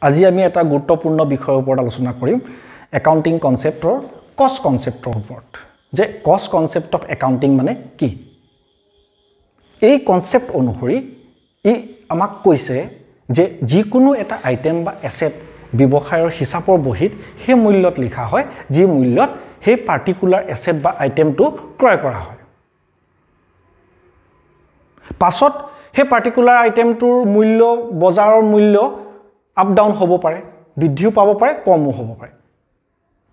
আজি আমি এটা গুৰুত্বপূৰ্ণ বিষয়ৰ ওপৰত আলোচনা কৰিম একাউন্টিং কনসেপ্টৰ কষ্ট কনসেপ্টৰ ওপৰত যে কষ্ট কনসেপ্ট অফ একাউন্টিং মানে কি এই কনসেপ্ট অনুসৰি ই আমাক কৈছে যে যিকোনো এটা আইটেম বা এসেট ব্যৱসায়ৰ হিচাপৰ বহিত হে মূল্যত লিখা হয় যি মূল্যত হে পাৰ্টিকুলাৰ এসেট বা আইটেমটো ক্ৰয় কৰা হয় পাছত হে পাৰ্টিকুলাৰ আইটেমটোৰ মূল্য বজাৰৰ মূল্য আপ ডাউন হ'ব পাৰে বৃদ্ধিও পাব পাৰে কমও হ'ব পাৰে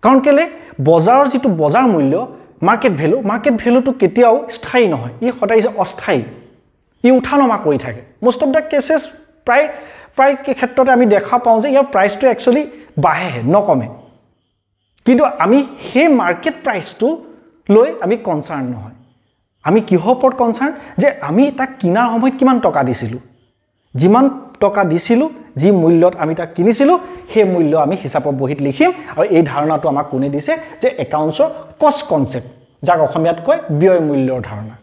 কাৰণ কেলে বজাৰৰ যেটো বজাৰ মূল্য মাৰ্কেট ভ্যালুটো কেতিয়াও স্থায়ী নহয় ই সদায় অস্থায়ী ই উঠানমা কৰি থাকে মোস্ট অফ দা কেसेस প্ৰায় ক্ষেত্ৰতে আমি দেখা পাওঁ যে ইয়াৰ প্ৰাইসটো একচুয়ালি বাঢ়ে নকমে কিন্তু আমি হে মাৰ্কেট প্ৰাইসটো লৈ আমি কনসাৰ্ন নহয় আমি কিহৰ ওপৰত কনসাৰ্ন যে আমি এটা কিনাৰ সময়ত কিমান টকা দিছিলো যিমান টকা দিছিলো যি মূল্যত আমি তা কিনিছিলো হে মূল্য আমি হিচাপৰ বহিত লিখিম আৰু এই ধাৰণাটো আমাক কোনে দিছে যে একাউন্টছৰ কষ্ট কনসেপ্ট যাক অসমীয়াত কয় ব্যয় মূল্যৰ ধাৰণা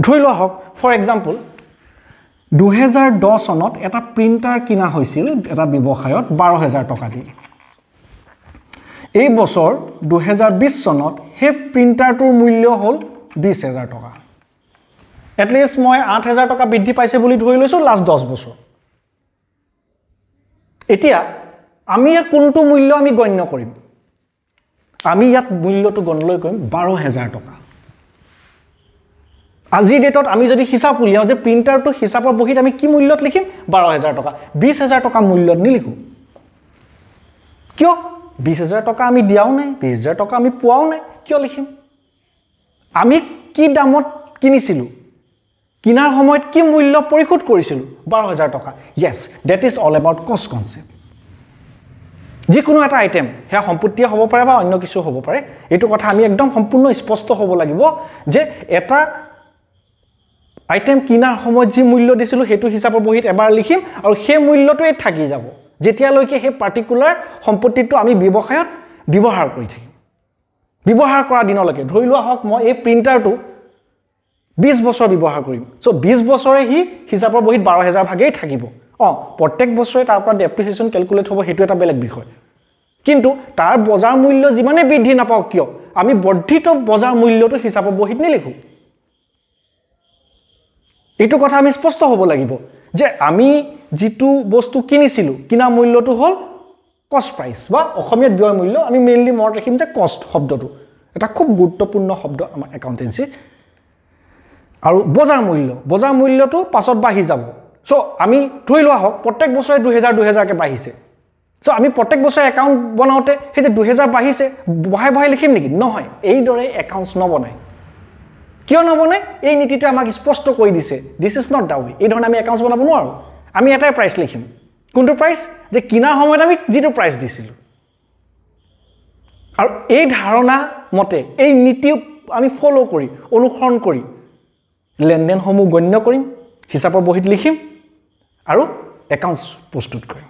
ধৰি লোৱা হক ফৰ এক্সাম্পল 2010 চনত এটা প্ৰিন্টাৰ কিনা হৈছিল এটা ব্যৱসায়ত 12000 টকা দি এই বছৰ 2020 চনত হে প্ৰিন্টাৰটোৰ মূল্য হ'ল 20000 টকা এটলিষ্ট মই 8000 টকা বৃদ্ধি পাইছে বুলি ধৰি লৈছো লাষ্ট 10 বছৰ এতিয়া আমি কোনটো মূল্য আমি গণ্য কৰিম আমি ইয়াত মূল্যটো গণলৈ কৰিম 12000 টকা আজি ডেটত আমি যদি হিসাব উলিয়াও যে প্ৰিন্টাৰটো হিসাপৰ বহিত আমি কি মূল্যত লিখিম 12000 টকা 20000 টকা মূল্যত নিলিখো কিয় 20000 টকা আমি দিয়াও নাই 20000 টকা আমি পোৱাও নাই কিয় লিখিম আমি কি দামত কিনিছিলো কিনাৰ সময়ত কি মূল্য পৰিশোধ কৰিছিলো 12000 টকা yes that is all about cost concept যিকোনো এটা আইটেম হে সম্পত্তি হ'ব পাৰে বা অন্য কিছু হ'ব পাৰে এটো কথা আমি একদম সম্পূৰ্ণ স্পষ্ট হ'ব লাগিব যে এটা আইটেম কিনাৰ সময়ত যি মূল্য দিছিলো হেতু হিচাপৰ বহিত এবাৰ লিখিম আৰু হে মূল্যটো এ থাকি যাব যেতিয়ালৈকে হে পাৰ্টিকুলাৰ সম্পত্তিটো আমি ব্যৱসায়ত ব্যৱহাৰ কৰি থাকিম ব্যৱহাৰ কৰা দিনলৈকে ধৰি লোৱা হক মই এই প্ৰিন্টাৰটো 20 বছৰ ব্যৱহাৰ কৰিম সো 20 বছৰে হি হিচাপৰ বহিত 12000 ভাগেই থাকিব প্ৰত্যেক বছৰে তাৰ পৰা ডেপ্ৰিসিয়েচন ক্যালকুলেট হ'ব হেতু এটা বেলেগ বিষয় কিন্তু তাৰ বজাৰ মূল্য যিমানে বৃদ্ধি নাপাও কিয় আমি বৰ্ধিত বজাৰ মূল্যটো হিচাপৰ বহিত নিলিখো এটো কথা আমি স্পষ্ট হ'ব লাগিব যে আমি যেটো বস্তু কিনিছিলো কিনা মূল্যটো হ'ল কষ্ট প্ৰাইস বা অসমীয়াত ব্যয় মূল্য আমি মেইনলি মনত ৰাখিম যে কষ্ট শব্দটো এটা খুব গুৰুত্বপূৰ্ণ শব্দ আমাৰ একাউন্টেন্সি আৰু বজাৰ মূল্যটো পাছত বাঢ়ি যাব সো আমি ধৰি লোৱা হক প্ৰত্যেক বছৰে 2000 কে বাঢ়িছে সো আমি প্ৰত্যেক বছৰে একাউন্ট বনাওতে হে যে 2000 বাঢ়িছে বহাই লিখিম নেকি নহয় এই দৰে একাউন্টছ নবনাই কিয় নবনাই এই নীতিটো আমাক স্পষ্ট কৰি দিছে this is not the way এই ধৰণে আমি একাউন্টছ বনাব নোৱাৰো আমি এটাই প্ৰাইস লিখিম কোনটো প্ৰাইস যে কিনাৰ সময়ত আমি যেটো প্ৰাইস দিছিলো আৰু এই ধাৰণা মতে এই নীতি আমি ফলো কৰি অনুসৰণ কৰি লেনদেন সমূহ গণ্য কৰিম হিচাপৰ বহিত লিখিম আৰু একাউন্টছ প্ৰস্তুত কৰিম